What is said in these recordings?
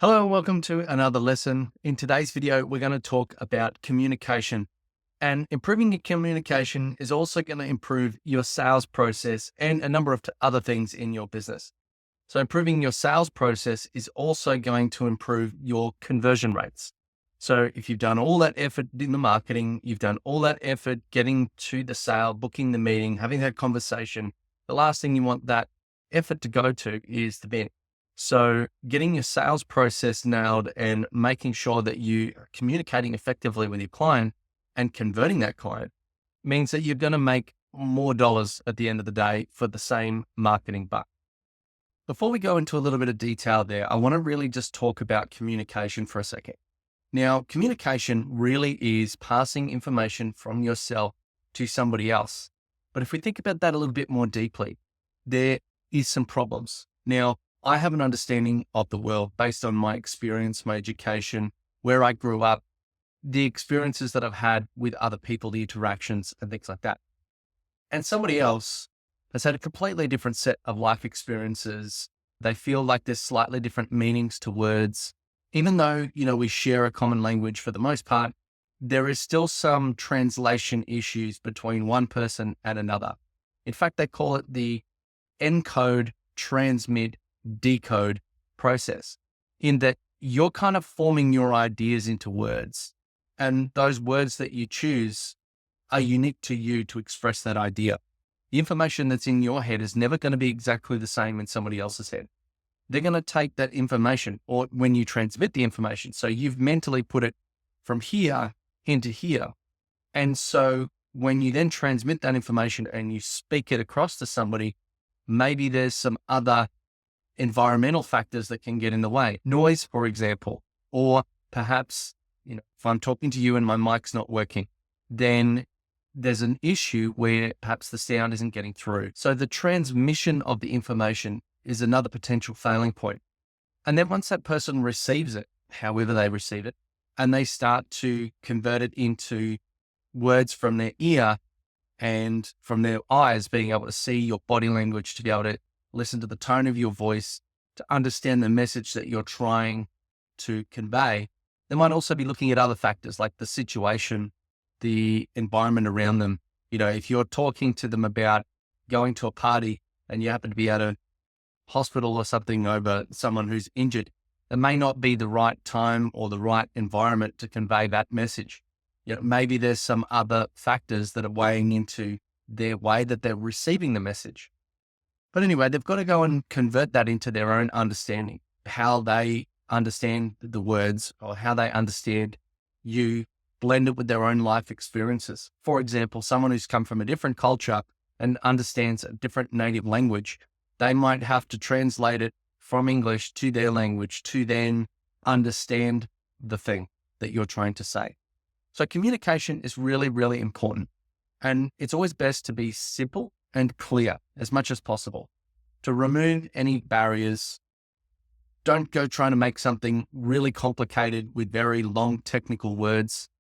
Hello and welcome to another lesson. In today's video, we're going to talk about communication. And improving your communication is also going to improve your sales process and a number of other things in your business. So improving your sales process is also going to improve your conversion rates. So if you've done all that effort in the marketing, you've done all that effort getting to the sale, booking the meeting, having that conversation, the last thing you want that effort to go to is the bin. So getting your sales process nailed and making sure that you are communicating effectively with your client and converting that client means that you're going to make more dollars at the end of the day for the same marketing buck. Before we go into a little bit of detail there, I want to really just talk about communication for a second. Now, communication really is passing information from yourself to somebody else. But if we think about that a little bit more deeply, there is some problems. Now, I have an understanding of the world based on my experience, my education, where I grew up, the experiences that I've had with other people, the interactions and things like that. And somebody else has had a completely different set of life experiences. They feel like there's slightly different meanings to words. Even though, we share a common language for the most part, there is still some translation issues between one person and another. In fact, they call it the encode, transmit, decode process, in that you're kind of forming your ideas into words, and those words that you choose are unique to you to express that idea. The information that's in your head is never going to be exactly the same in somebody else's head. They're going to take that information, or when you transmit the information, so you've mentally put it from here into here. And so when you then transmit that information and you speak it across to somebody, maybe there's some other environmental factors that can get in the way. Noise, for example, or perhaps, if I'm talking to you and my mic's not working, then there's an issue where perhaps the sound isn't getting through. So the transmission of the information is another potential failing point. And then once that person receives it, however they receive it, and they start to convert it into words from their ear and from their eyes, being able to see your body language, to be able to listen to the tone of your voice, to understand the message that you're trying to convey, they might also be looking at other factors like the situation, the environment around them. If you're talking to them about going to a party and you happen to be at a hospital or something over someone who's injured, it may not be the right time or the right environment to convey that message. Maybe there's some other factors that are weighing into their way that they're receiving the message. But anyway, they've got to go and convert that into their own understanding, how they understand the words or how they understand you, blend it with their own life experiences. For example, someone who's come from a different culture and understands a different native language, they might have to translate it from English to their language to then understand the thing that you're trying to say. So communication is really, really important. And it's always best to be simple and clear as much as possible, to remove any barriers. Don't go trying to make something really complicated with very long technical words.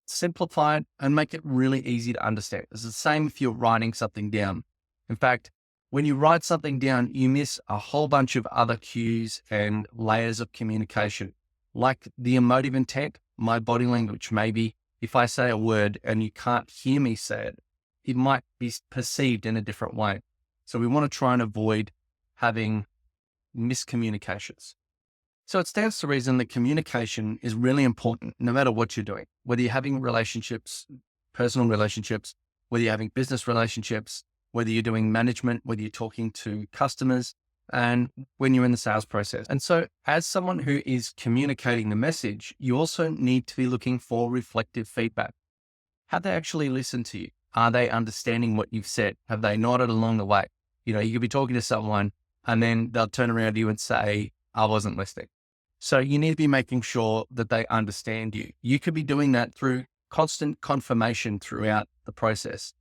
Simplify it and make it really easy to understand. It's the same if you're writing something down. In fact, when you write something down, you miss a whole bunch of other cues and layers of communication, like the emotive intent, my body language. Maybe if I say a word and you can't hear me say it, it might be perceived in a different way. So we want to try and avoid having miscommunications. So it stands to reason that communication is really important no matter what you're doing, whether you're having relationships, personal relationships, whether you're having business relationships, whether you're doing management, whether you're talking to customers, and when you're in the sales process. And so as someone who is communicating the message, you also need to be looking for reflective feedback. Have they actually listened to you? Are they understanding what you've said? Have they nodded along the way? You could be talking to someone and then they'll turn around to you and say, I wasn't listening. So you need to be making sure that they understand you. You could be doing that through constant confirmation throughout the process.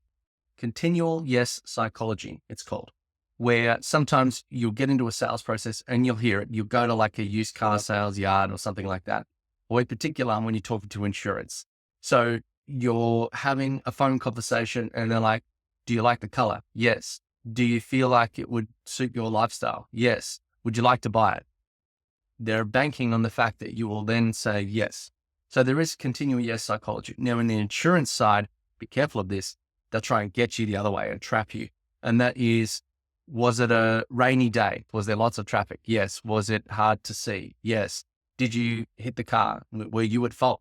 Continual yes psychology, it's called, where sometimes you'll get into a sales process and you'll hear it. You'll go to like a used car sales yard or something like that, or in particular when you're talking to insurance. So you're having a phone conversation and they're like, do you like the color? Yes. Do you feel like it would suit your lifestyle? Yes. Would you like to buy it? they're banking on the fact that you will then say yes. So there is continual yes psychology. Now, in the insurance side, be careful of this. They'll try and get you the other way and trap you. And that is, was it a rainy day? Was there lots of traffic? Yes. Was it hard to see? Yes. Did you hit the car? Were you at fault?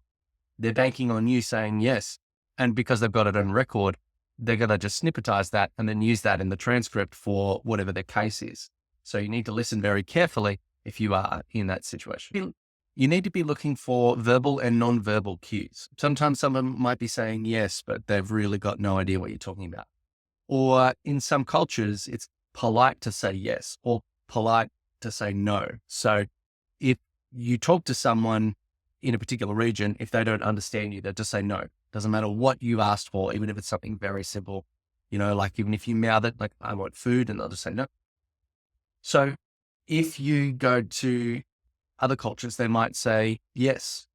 They're banking on you saying yes. And because they've got it on record, they're going to just snippetize that and then use that in the transcript for whatever the case is. So you need to listen very carefully if you are in that situation. You need to be looking for verbal and non-verbal cues. Sometimes someone might be saying yes, but they've really got no idea what you're talking about. Or in some cultures, it's polite to say yes or polite to say no. So if you talk to someone in a particular region, if they don't understand you, they'll just say no. Doesn't matter what you asked for, even if it's something very simple, like even if you mouth it, like I want food, and they'll just say no. So if you go to other cultures, they might say yes,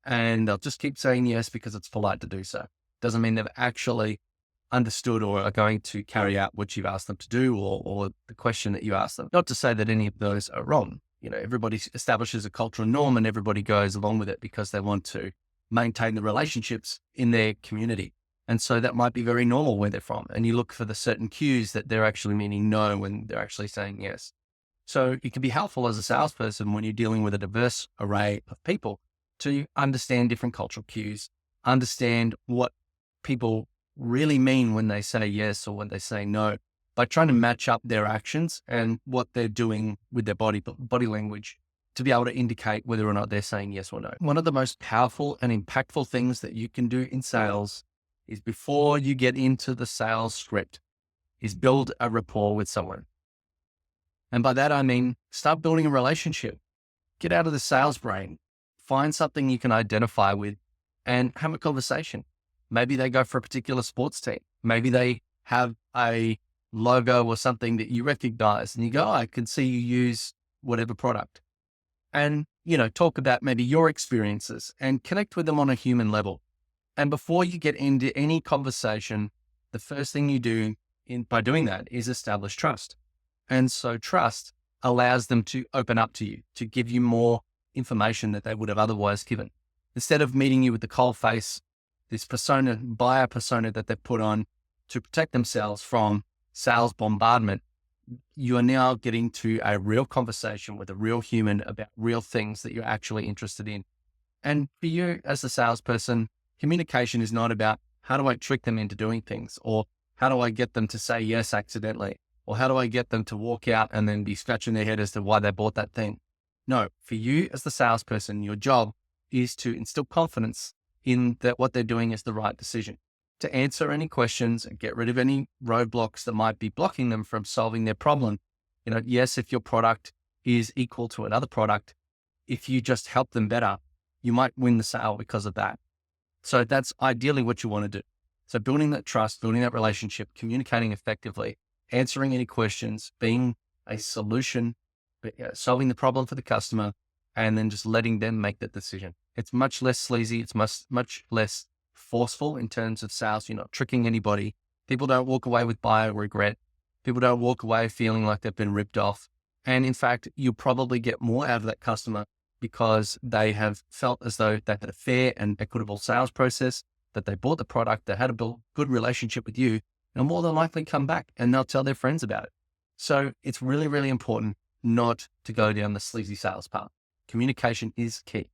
and they'll just keep saying yes because it's polite to do so. Doesn't mean they've actually understood or are going to carry out what you've asked them to do or the question that you asked them. Not to say that any of those are wrong. Everybody establishes a cultural norm and everybody goes along with it because they want to maintain the relationships in their community. And so that might be very normal where they're from. And you look for the certain cues that they're actually meaning no when they're actually saying yes. So it can be helpful as a salesperson when you're dealing with a diverse array of people to understand different cultural cues, understand what people really mean when they say yes or when they say no, by trying to match up their actions and what they're doing with their body language to be able to indicate whether or not they're saying yes or no. One of the most powerful and impactful things that you can do in sales is, before you get into the sales script, is build a rapport with someone. And by that, I mean, start building a relationship. Get out of the sales brain, find something you can identify with and have a conversation. Maybe they go for a particular sports team. Maybe they have a logo or something that you recognize and you go, oh, I can see you use whatever product. And, talk about maybe your experiences and connect with them on a human level. And before you get into any conversation, the first thing you do by doing that is establish trust. And so trust allows them to open up to you, to give you more information that they would have otherwise given. Instead of meeting you with the cold face, this buyer persona that they've put on to protect themselves from sales bombardment, you are now getting to a real conversation with a real human about real things that you're actually interested in. And for you as a salesperson, communication is not about how do I trick them into doing things, or how do I get them to say yes accidentally, or how do I get them to walk out and then be scratching their head as to why they bought that thing. No, for you as the salesperson, your job is to instill confidence in that what they're doing is the right decision, to answer any questions and get rid of any roadblocks that might be blocking them from solving their problem. Yes, if your product is equal to another product, if you just help them better, you might win the sale because of that. So that's ideally what you want to do. So building that trust, building that relationship, communicating effectively, answering any questions, being a solution, solving the problem for the customer, and then just letting them make that decision. It's much less sleazy. It's much less forceful in terms of sales. You're not tricking anybody. People don't walk away with buyer regret. People don't walk away feeling like they've been ripped off. And in fact, you'll probably get more out of that customer because they have felt as though they had a fair and equitable sales process, that they bought the product, they had a good relationship with you, and more than likely come back and they'll tell their friends about it. So it's really, really important not to go down the sleazy sales path. Communication is key.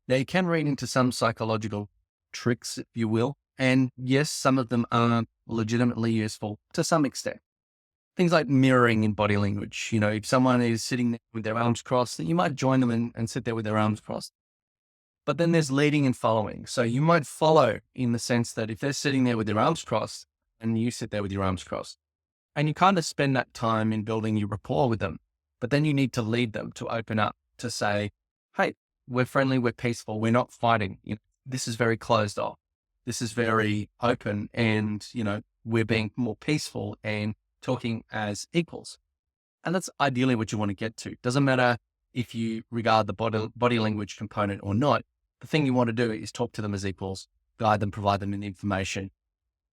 Now, you can read into some psychological tricks, if you will. And yes, some of them are legitimately useful to some extent. Things like mirroring in body language. If someone is sitting there with their arms crossed, you might join them and sit there with their arms crossed. But then there's leading and following. So you might follow in the sense that if they're sitting there with their arms crossed and you sit there with your arms crossed, and you kind of spend that time in building your rapport with them, but then you need to lead them to open up, to say, hey, we're friendly, we're peaceful, we're not fighting. This is very closed off. This is very open, and, we're being more peaceful and talking as equals. And that's ideally what you want to get to. Doesn't matter if you regard the body language component or not. The thing you want to do is talk to them as equals, guide them, provide them with information,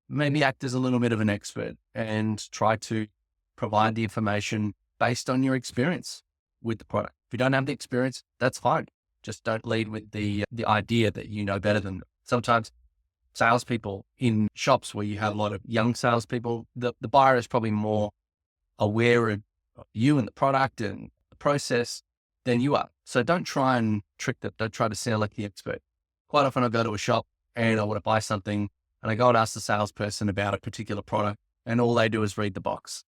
maybe act as a little bit of an expert and try to provide the information based on your experience. with the product. If you don't have the experience, that's fine. Just don't lead with the idea that you know better than them. Sometimes salespeople in shops where you have a lot of young salespeople, the buyer is probably more aware of you and the product and the process than you are. So don't try and trick them. Don't try to sound like the expert. Quite often I go to a shop and I want to buy something and I go and ask the salesperson about a particular product and all they do is read the box.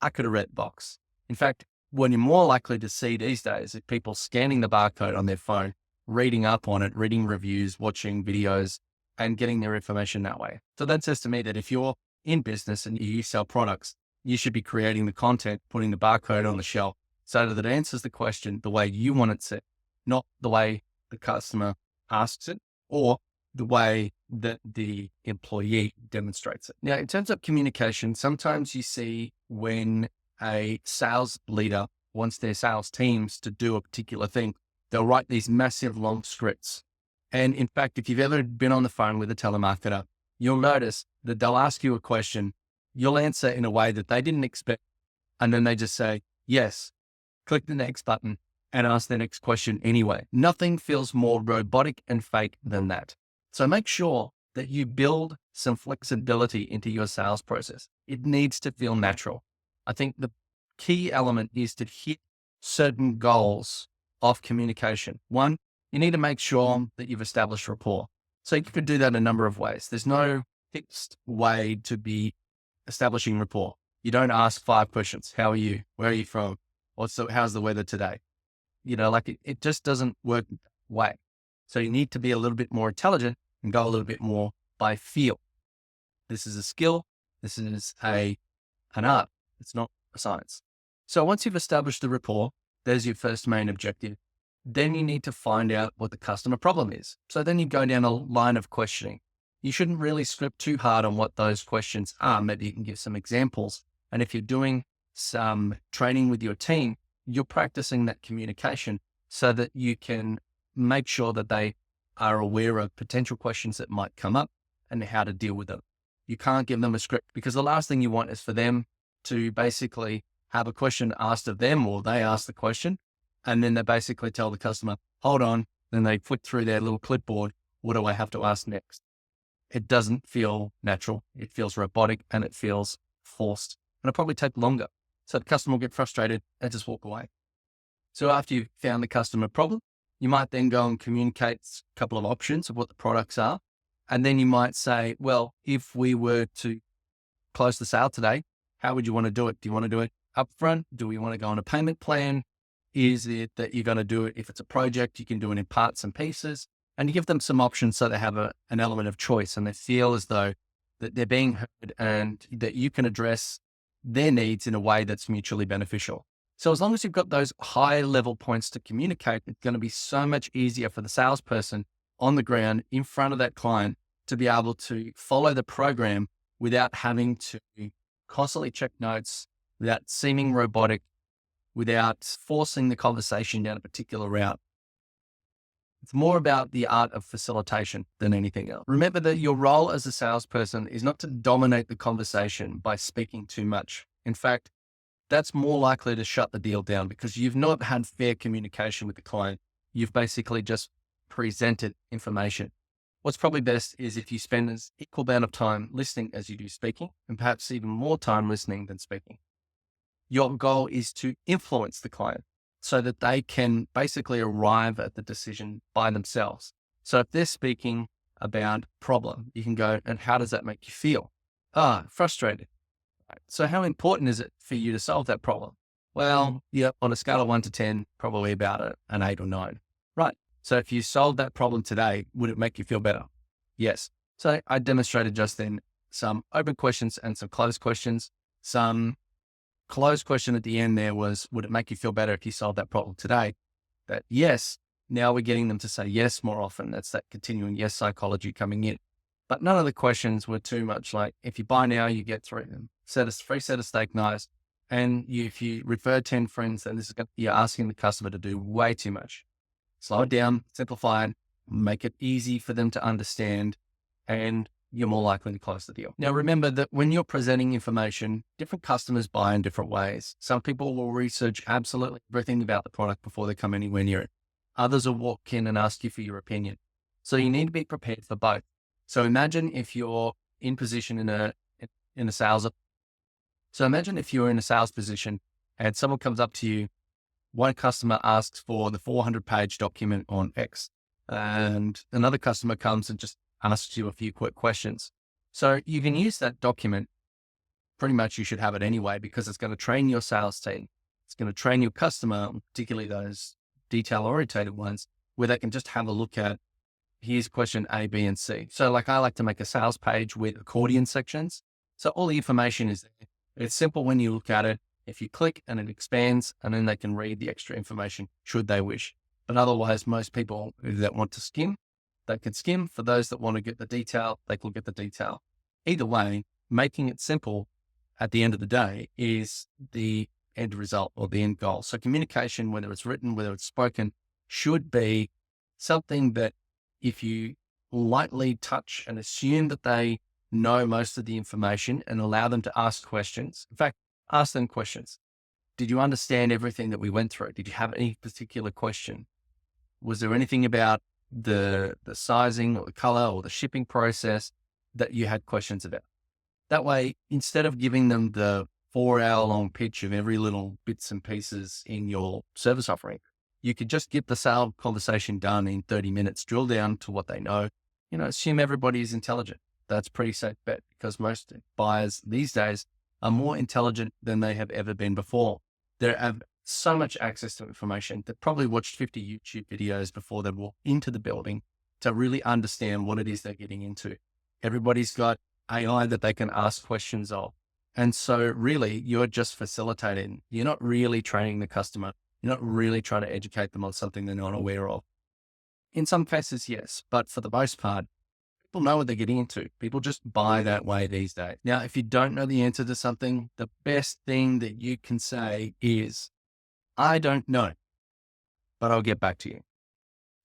I could have read the box. In fact, what you're more likely to see these days is people scanning the barcode on their phone, reading up on it, reading reviews, watching videos, and getting their information that way. So that says to me that if you're in business and you sell products, you should be creating the content, putting the barcode on the shelf so that it answers the question the way you want it set, not the way the customer asks it or the way that the employee demonstrates it. Now, in terms of communication, sometimes you see when a sales leader wants their sales teams to do a particular thing, they'll write these massive long scripts. And in fact, if you've ever been on the phone with a telemarketer, you'll notice that they'll ask you a question, you'll answer in a way that they didn't expect. And then they just say, yes, click the next button and ask the next question anyway. Nothing feels more robotic and fake than that. So make sure that you build some flexibility into your sales process. It needs to feel natural. I think the key element is to hit certain goals of communication. One, you need to make sure that you've established rapport. So you could do that in a number of ways. There's no fixed way to be establishing rapport. You don't ask 5 questions. How are you? Where are you from? How's the weather today? It just doesn't work that way. So you need to be a little bit more intelligent and go a little bit more by feel. This is a skill. This is an art. It's not a science. So once you've established the rapport, there's your first main objective. Then you need to find out what the customer problem is. So then you go down a line of questioning. You shouldn't really script too hard on what those questions are. Maybe you can give some examples. And if you're doing some training with your team, you're practicing that communication so that you can make sure that they are aware of potential questions that might come up and how to deal with them. You can't give them a script because the last thing you want is for them to basically have a question asked of them or they ask the question and then they basically tell the customer, hold on. Then they flick through their little clipboard. What do I have to ask next? It doesn't feel natural. It feels robotic and it feels forced and it'll probably take longer. So the customer will get frustrated and just walk away. So after you've found the customer problem, you might then go and communicate a couple of options of what the products are. And then you might say, well, if we were to close the sale today, how would you want to do it? Do you want to do it upfront? Do we want to go on a payment plan? Is it that you're going to do it? If it's a project, you can do it in parts and pieces. And you give them some options so they have an element of choice and they feel as though that they're being heard and that you can address their needs in a way that's mutually beneficial. So as long as you've got those high level points to communicate, it's going to be so much easier for the salesperson on the ground in front of that client to be able to follow the program without having to constantly check notes, without seeming robotic, without forcing the conversation down a particular route. It's more about the art of facilitation than anything else. Remember that your role as a salesperson is not to dominate the conversation by speaking too much. In fact, that's more likely to shut the deal down because you've not had fair communication with the client. You've basically just presented information. What's probably best is if you spend an equal amount of time listening as you do speaking, and perhaps even more time listening than speaking. Your goal is to influence the client so that they can basically arrive at the decision by themselves. So if they're speaking about problem, you can go, and how does that make you feel? Frustrated. Right. So how important is it for you to solve that problem? Well, yeah, on a scale of 1 to 10, probably about an 8 or 9. Right. So if you solved that problem today, would it make you feel better? Yes. So I demonstrated just then some open questions and some closed questions. Some closed question at the end there was, would it make you feel better if you solved that problem today? That yes. Now we're getting them to say yes more often. That's that continuing yes psychology coming in. But none of the questions were too much like, if you buy now, you get free set of steak knives. And if you refer 10 friends, then you're asking the customer to do way too much. Slow it down, simplify it, make it easy for them to understand, and you're more likely to close the deal. Now, remember that when you're presenting information, different customers buy in different ways. Some people will research absolutely everything about the product before they come anywhere near it. Others will walk in and ask you for your opinion. So you need to be prepared for both. So imagine if you're in position in a sales. So imagine if you're in a sales position and someone comes up to you, one customer asks for the 400-page document on X, and another customer comes and just asks you a few quick questions. So you can use that document. Pretty much you should have it anyway, because it's going to train your sales team. It's going to train your customer, particularly those detail-oriented ones, where they can just have a look at, here's question A, B, and C. So like I like to make a sales page with accordion sections. So all the information is there. It's simple when you look at it. If you click and it expands, and then they can read the extra information should they wish. But otherwise, most people that want to skim, they can skim. For those that want to get the detail, they can get the detail. Either way, making it simple at the end of the day is the end result or the end goal. So communication, whether it's written, whether it's spoken, should be something that if you lightly touch and assume that they know most of the information and allow them to ask questions. In fact, ask them questions. Did you understand everything that we went through? Did you have any particular question? Was there anything about the sizing or the color or the shipping process that you had questions about? That way, instead of giving them the 4-hour-long pitch of every little bits and pieces in your service offering, you could just get the sale conversation done in 30 minutes, drill down to what they know, assume everybody is intelligent. That's a pretty safe bet, because most buyers these days are more intelligent than they have ever been before. They have so much access to information. They probably watched 50 YouTube videos before they walk into the building to really understand what it is they're getting into. Everybody's got AI that they can ask questions of. And so really you're just facilitating. You're not really training the customer. You're not really trying to educate them on something they're not aware of. In some cases, yes, but for the most part, people know what they're getting into. People just buy that way these days. Now, if you don't know the answer to something, the best thing that you can say is, I don't know, but I'll get back to you.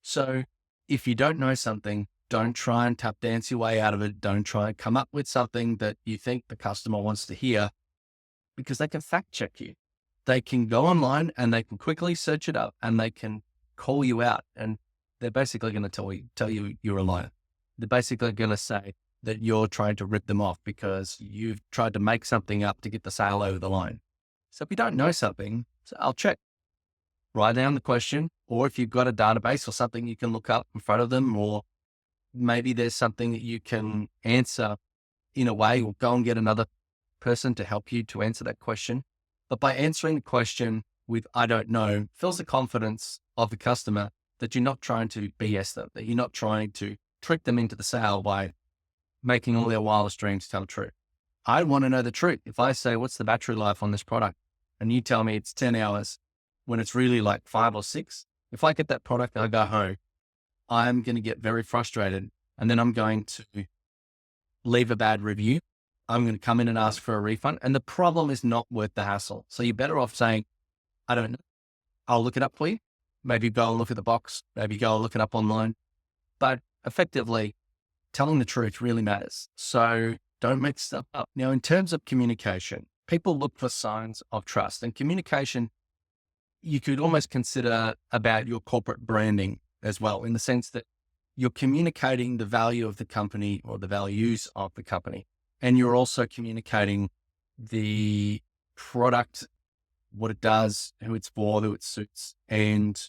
So if you don't know something, don't try and tap dance your way out of it. Don't try and come up with something that you think the customer wants to hear, because they can fact check you. They can go online and they can quickly search it up and they can call you out, and they're basically going to tell you you're a liar. They're basically going to say that you're trying to rip them off because you've tried to make something up to get the sale over the line. So if you don't know something, so I'll check. Write down the question, or if you've got a database or something you can look up in front of them, or maybe there's something that you can answer in a way, or go and get another person to help you to answer that question. But by answering the question with, I don't know, fills the confidence of the customer that you're not trying to BS them, that you're not trying to trick them into the sale by making all their wildest dreams come true. I want to know the truth. If I say, what's the battery life on this product? And you tell me it's 10 hours when it's really like 5 or 6. If I get that product and I go home, I'm going to get very frustrated. And then I'm going to leave a bad review. I'm going to come in and ask for a refund. And the problem is not worth the hassle. So you're better off saying, I don't know. I'll look it up for you. Maybe go and look at the box. Maybe go and look it up online. But effectively, telling the truth really matters. So don't make stuff up. Now, in terms of communication, people look for signs of trust, and communication, you could almost consider about your corporate branding as well, in the sense that you're communicating the value of the company or the values of the company. And you're also communicating the product, what it does, who it's for, who it suits, and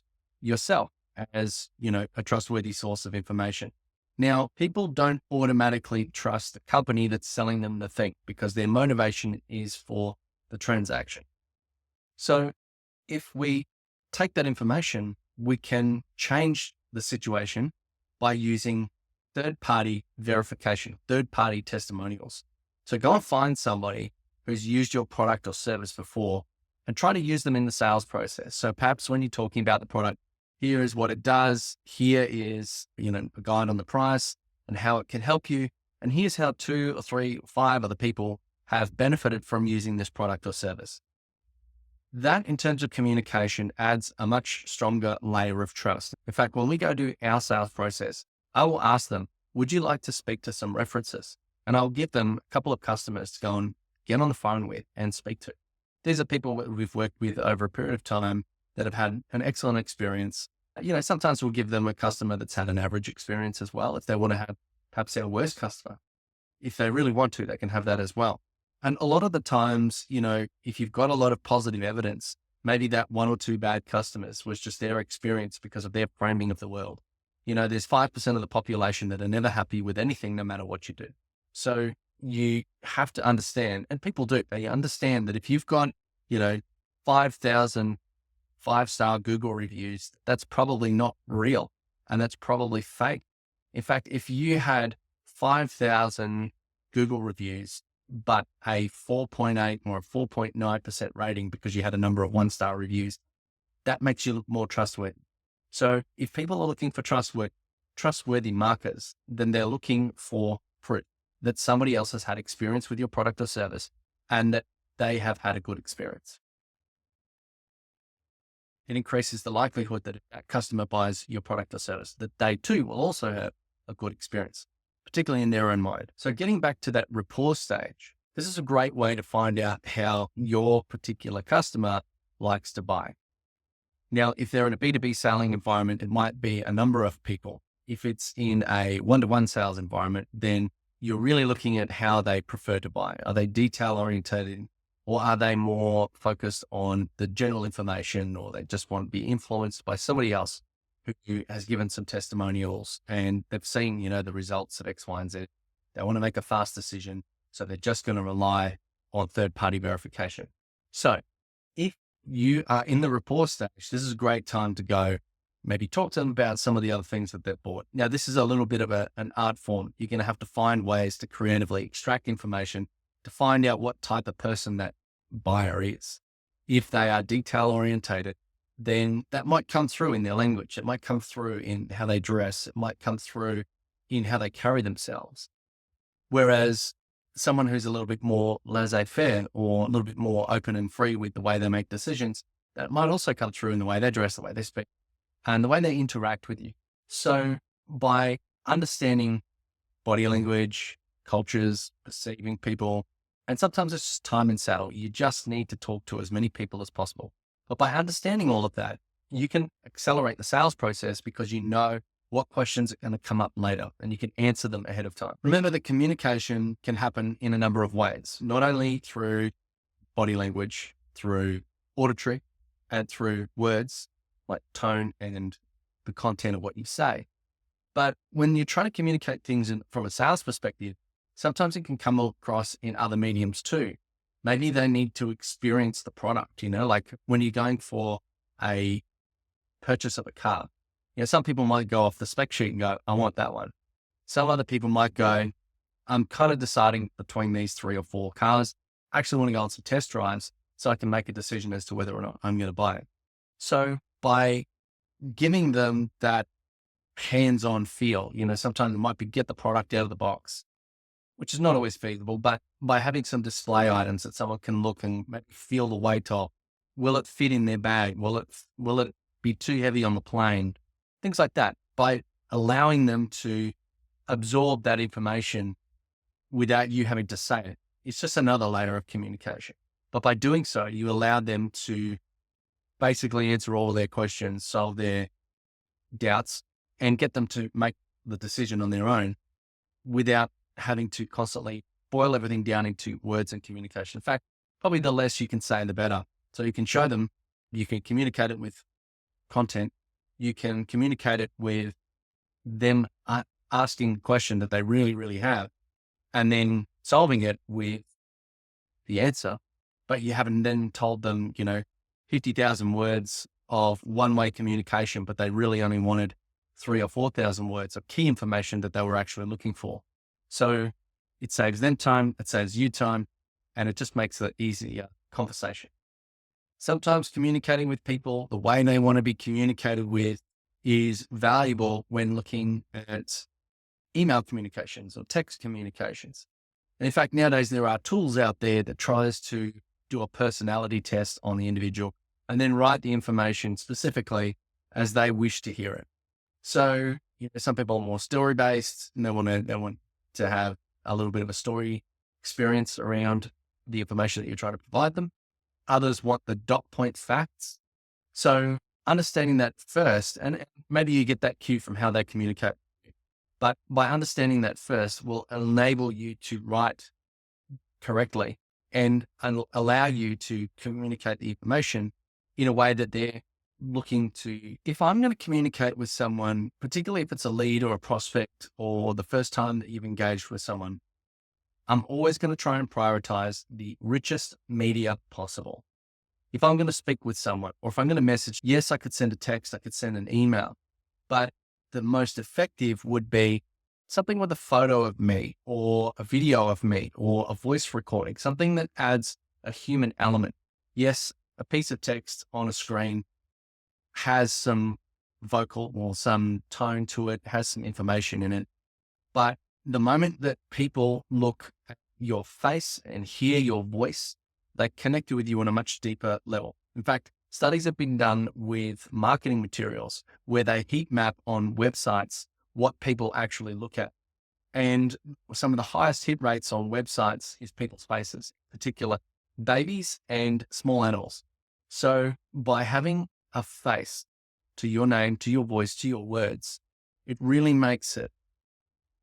yourself as, a trustworthy source of information. Now, people don't automatically trust the company that's selling them the thing, because their motivation is for the transaction. So if we take that information, we can change the situation by using third-party verification, third-party testimonials. So go and find somebody who's used your product or service before and try to use them in the sales process. So perhaps when you're talking about the product, here is what it does. Here is, a guide on the price and how it can help you. And here's how 2 or 3 or 5 other people have benefited from using this product or service. That, in terms of communication, adds a much stronger layer of trust. In fact, when we go do our sales process, I will ask them, would you like to speak to some references? And I'll give them a couple of customers to go and get on the phone with and speak to. These are people that we've worked with over a period of time that have had an excellent experience. Sometimes we'll give them a customer that's had an average experience as well. If they want to have perhaps our worst customer, if they really want to, they can have that as well. And a lot of the times, if you've got a lot of positive evidence, maybe that one or two bad customers was just their experience because of their framing of the world. There's 5% of the population that are never happy with anything, no matter what you do. So you have to understand, and people do, they understand that if you've got, 5,000 5-star Google reviews, that's probably not real and that's probably fake. In fact, if you had 5,000 Google reviews, but a 4.8 or a 4.9% rating because you had a number of 1-star reviews, that makes you look more trustworthy. So if people are looking for trustworthy markers, then they're looking for proof that somebody else has had experience with your product or service and that they have had a good experience. It increases the likelihood that if that customer buys your product or service, that they too will also have a good experience, particularly in their own mind. So getting back to that rapport stage, this is a great way to find out how your particular customer likes to buy. Now, if they're in a B2B selling environment, it might be a number of people. If it's in a one-to-one sales environment, then you're really looking at how they prefer to buy. Are they detail oriented, or are they more focused on the general information, or they just want to be influenced by somebody else who has given some testimonials and they've seen, the results of X, Y, and Z. They want to make a fast decision. So they're just going to rely on third-party verification. So if you are in the rapport stage, this is a great time to go maybe talk to them about some of the other things that they've bought. Now, this is a little bit of an art form. You're going to have to find ways to creatively extract information to find out what type of person that buyer is. If they are detail orientated, then that might come through in their language. It might come through in how they dress. It might come through in how they carry themselves. Whereas someone who's a little bit more laissez-faire or a little bit more open and free with the way they make decisions, that might also come through in the way they dress, the way they speak, and the way they interact with you. So by understanding body language, cultures, perceiving people, and sometimes it's just time and saddle. You just need to talk to as many people as possible. But by understanding all of that, you can accelerate the sales process because you know what questions are going to come up later and you can answer them ahead of time. Remember that communication can happen in a number of ways, not only through body language, through auditory, and through words like tone and the content of what you say. But when you're trying to communicate things from a sales perspective, sometimes it can come across in other mediums too. Maybe they need to experience the product, like when you're going for a purchase of a car. Some people might go off the spec sheet and go, I want that one. Some other people might go, I'm kind of deciding between these 3 or 4 cars. I actually want to go on some test drives so I can make a decision as to whether or not I'm going to buy it. So by giving them that hands-on feel, sometimes it might be get the product out of the box, which is not always feasible, but by having some display items that someone can look and maybe feel the weight of, will it fit in their bag? Will it be too heavy on the plane? Things like that. By allowing them to absorb that information without you having to say it, it's just another layer of communication. But by doing so, you allow them to basically answer all their questions, solve their doubts, and get them to make the decision on their own without having to constantly boil everything down into words and communication. In fact, probably the less you can say, the better. So you can show them, you can communicate it with content, you can communicate it with them asking the question that they really, really have, and then solving it with the answer. But you haven't then told them, 50,000 words of one-way communication, but they really only wanted 3,000 or 4,000 words of key information that they were actually looking for. So it saves them time, it saves you time, and it just makes it easier conversation. Sometimes communicating with people the way they want to be communicated with is valuable when looking at email communications or text communications. And in fact, nowadays there are tools out there that tries to do a personality test on the individual and then write the information specifically as they wish to hear it. So, some people are more story based and they want to have a little bit of a story experience around the information that you're trying to provide them. Others want the dot point facts. So understanding that first, and maybe you get that cue from how they communicate, but by understanding that first will enable you to write correctly and allow you to communicate the information in a way that they're looking to. If I'm going to communicate with someone, particularly if it's a lead or a prospect or the first time that you've engaged with someone, I'm always going to try and prioritize the richest media possible. If I'm going to speak with someone or if I'm going to message, yes, I could send a text, I could send an email, but the most effective would be something with a photo of me or a video of me or a voice recording, something that adds a human element. Yes, a piece of text on a screen has some vocal or some tone to it, has some information in it. But the moment that people look at your face and hear your voice, they connect with you on a much deeper level. In fact, studies have been done with marketing materials where they heat map on websites what people actually look at. And some of the highest hit rates on websites is people's faces, in particular babies and small animals. So by having a face to your name, to your voice, to your words, it really makes it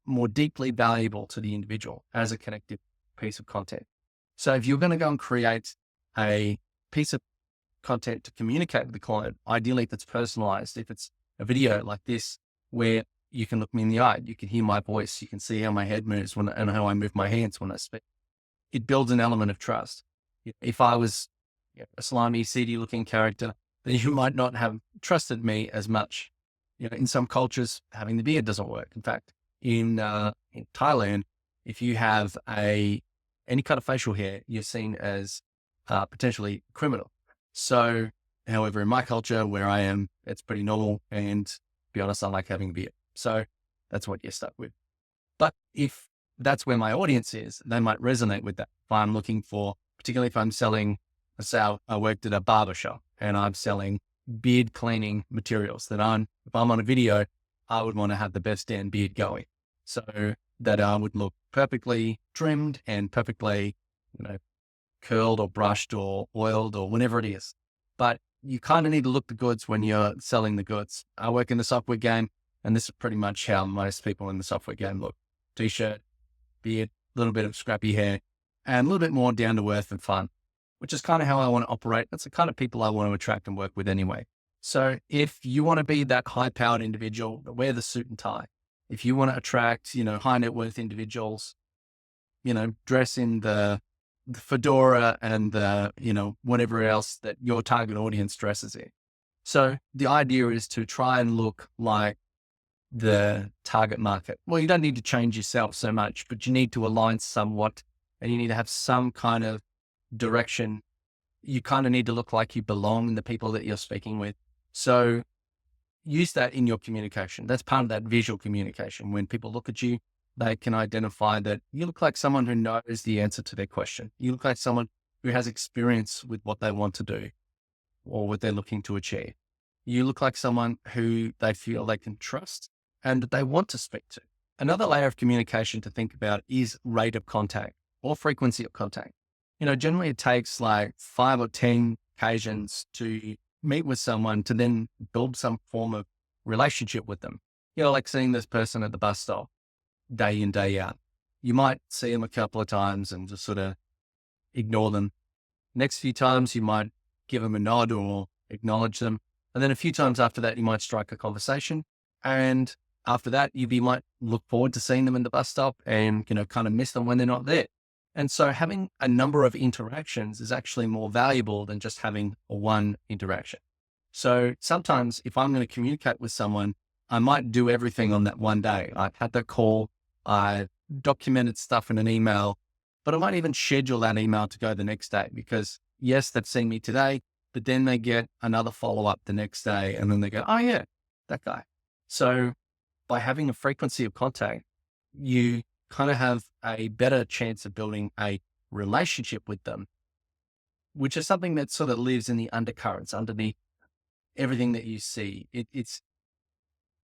more deeply valuable to the individual as a connected piece of content. So if you're going to go and create a piece of content to communicate with the client, ideally if it's personalized, if it's a video like this, where you can look me in the eye, you can hear my voice, you can see how my head moves and how I move my hands when I speak. It builds an element of trust. If I was a slimy, seedy looking character, then you might not have trusted me as much. In some cultures, having the beard doesn't work. In fact, in Thailand, if you have any kind of facial hair, you're seen as potentially criminal. So, however, in my culture where I am, it's pretty normal. And to be honest, I like having a beard. So that's what you're stuck with. But if that's where my audience is, they might resonate with that. If I'm looking for, particularly if I'm selling, let's say I worked at a barber shop and I'm selling beard cleaning materials, if I'm on a video, I would want to have the best damn beard going. So that I would look perfectly trimmed and perfectly, curled or brushed or oiled or whatever it is. But you kind of need to look the goods when you're selling the goods. I work in the software game, and this is pretty much how most people in the software game look. T-shirt, beard, a little bit of scrappy hair, and a little bit more down to earth and fun, which is kind of how I want to operate. That's the kind of people I want to attract and work with anyway. So if you want to be that high-powered individual, wear the suit and tie. If you want to attract, high net worth individuals, dress in the fedora and whatever else that your target audience dresses in. So the idea is to try and look like the target market. Well, you don't need to change yourself so much, but you need to align somewhat and you need to have some kind of direction. You kind of need to look like you belong in the people that you're speaking with. So use that in your communication. That's part of that visual communication. When people look at you, they can identify that you look like someone who knows the answer to their question. You look like someone who has experience with what they want to do or what they're looking to achieve. You look like someone who they feel they can trust and that they want to speak to. Another layer of communication to think about is rate of contact or frequency of contact. Generally it takes like 5 or 10 occasions to meet with someone to then build some form of relationship with them. Like seeing this person at the bus stop day in, day out. You might see them a couple of times and just sort of ignore them. Next few times you might give them a nod or acknowledge them. And then a few times after that, you might strike a conversation. And after that, you might look forward to seeing them in the bus stop and, kind of miss them when they're not there. And so having a number of interactions is actually more valuable than just having one interaction. So sometimes if I'm going to communicate with someone, I might do everything on that one day. I've had the call, I documented stuff in an email, but I might even schedule that email to go the next day because yes, they've seen me today, but then they get another follow-up the next day and then they go, oh yeah, that guy. So by having a frequency of contact, you kind of have a better chance of building a relationship with them, which is something that sort of lives in the undercurrents, underneath everything that you see. It's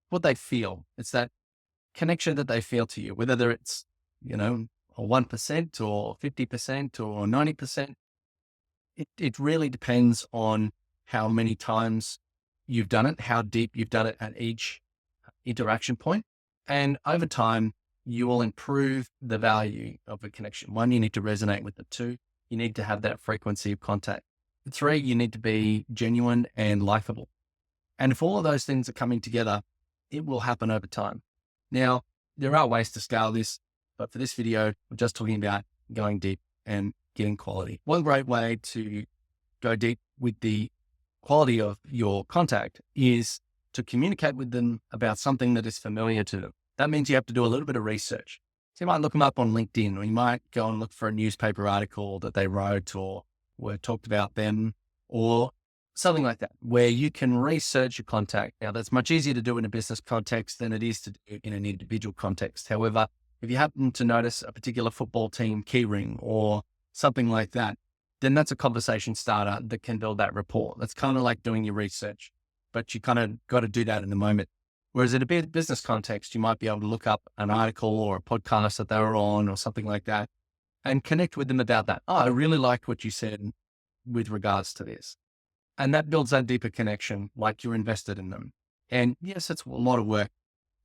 what they feel. It's that connection that they feel to you, whether it's, a 1% or 50% or 90%. It really depends on how many times you've done it, how deep you've done it at each interaction point. And over time, you will improve the value of a connection. One, you need to resonate with it. Two, you need to have that frequency of contact. Three, you need to be genuine and likable. And if all of those things are coming together, it will happen over time. Now, there are ways to scale this, but for this video, we're just talking about going deep and getting quality. One great way to go deep with the quality of your contact is to communicate with them about something that is familiar to them. That means you have to do a little bit of research. So you might look them up on LinkedIn, or you might go and look for a newspaper article that they wrote or were talked about them, or something like that, where you can research your contact. Now, that's much easier to do in a business context than it is to do in an individual context. However, if you happen to notice a particular football team keyring or something like that, then that's a conversation starter that can build that rapport. That's kind of like doing your research, but you kind of got to do that in the moment. Whereas in a business context, you might be able to look up an article or a podcast that they were on or something like that and connect with them about that. Oh, I really liked what you said with regards to this. And that builds that deeper connection, like you're invested in them. And yes, it's a lot of work,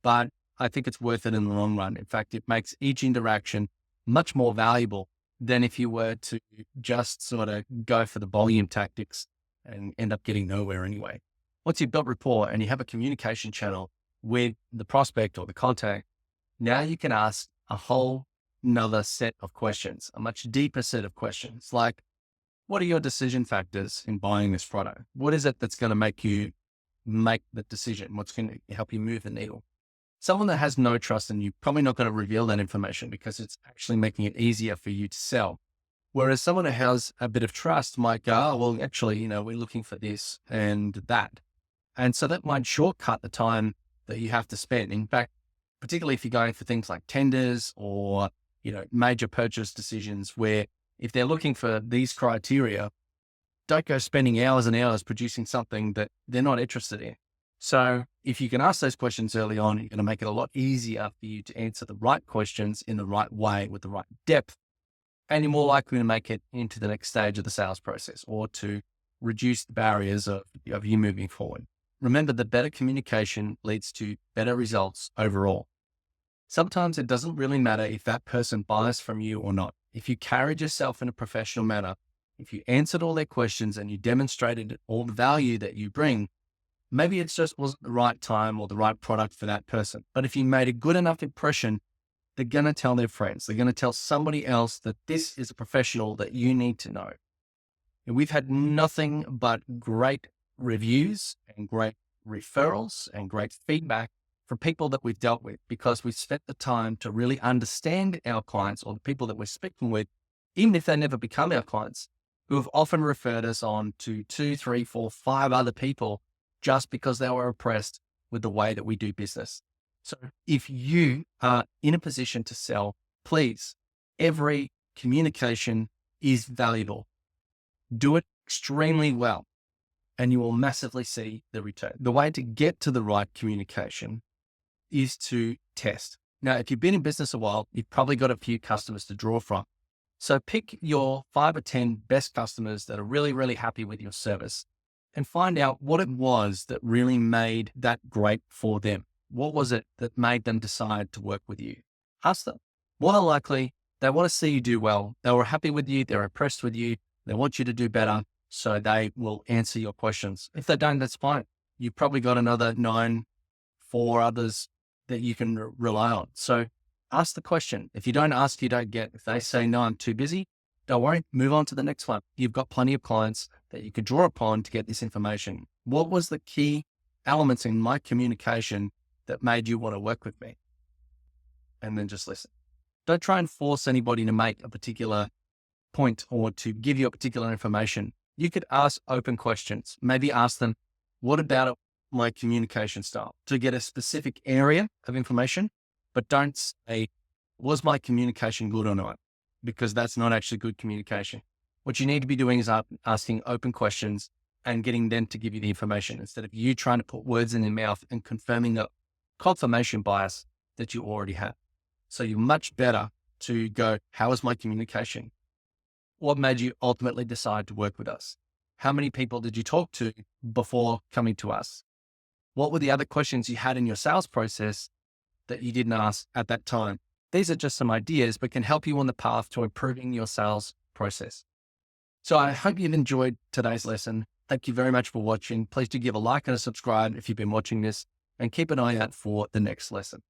but I think it's worth it in the long run. In fact, it makes each interaction much more valuable than if you were to just sort of go for the volume tactics and end up getting nowhere anyway. Once you've built rapport and you have a communication channel with the prospect or the contact, now you can ask a whole nother set of questions, a much deeper set of questions, like, what are your decision factors in buying this product? What is it that's going to make you make the decision? What's going to help you move the needle? Someone that has no trust in you, probably not going to reveal that information because it's actually making it easier for you to sell. Whereas someone who has a bit of trust might go, oh, well, actually, we're looking for this and that. And so that might shortcut the time that you have to spend. In fact, particularly if you're going for things like tenders or, major purchase decisions where if they're looking for these criteria, don't go spending hours and hours producing something that they're not interested in. So if you can ask those questions early on, you're going to make it a lot easier for you to answer the right questions in the right way with the right depth. And you're more likely to make it into the next stage of the sales process or to reduce the barriers of you moving forward. Remember that better communication leads to better results overall. Sometimes it doesn't really matter if that person buys from you or not. If you carried yourself in a professional manner, if you answered all their questions and you demonstrated all the value that you bring, maybe it just wasn't the right time or the right product for that person. But if you made a good enough impression, they're going to tell their friends. They're going to tell somebody else that this is a professional that you need to know. And we've had nothing but great reviews and great referrals and great feedback from people that we've dealt with because we've spent the time to really understand our clients or the people that we're speaking with, even if they never become our clients, who have often referred us on to 2, 3, 4, 5 other people just because they were impressed with the way that we do business. So if you are in a position to sell, please, every communication is valuable. Do it extremely well, and you will massively see the return. The way to get to the right communication is to test. Now, if you've been in business a while, you've probably got a few customers to draw from. So pick your 5 or 10 best customers that are really, really happy with your service and find out what it was that really made that great for them. What was it that made them decide to work with you? Ask them. More than likely, they want to see you do well. They were happy with you. They're impressed with you. They want you to do better. So they will answer your questions. If they don't, that's fine. You've probably got another 9 for others that you can rely on. So ask the question. If you don't ask, you don't get. If they say, no, I'm too busy, don't worry, move on to the next one. You've got plenty of clients that you could draw upon to get this information. What was the key elements in my communication that made you want to work with me? And then just listen. Don't try and force anybody to make a particular point or to give you a particular information. You could ask open questions. Maybe ask them, what about my communication style, to get a specific area of information, but don't say, was my communication good or not? Because that's not actually good communication. What you need to be doing is asking open questions and getting them to give you the information instead of you trying to put words in their mouth and confirming that confirmation bias that you already have. So you're much better to go, how is my communication? What made you ultimately decide to work with us? How many people did you talk to before coming to us? What were the other questions you had in your sales process that you didn't ask at that time? These are just some ideas, but can help you on the path to improving your sales process. So I hope you've enjoyed today's lesson. Thank you very much for watching. Please do give a like and a subscribe if you've been watching this, and keep an eye out for the next lesson.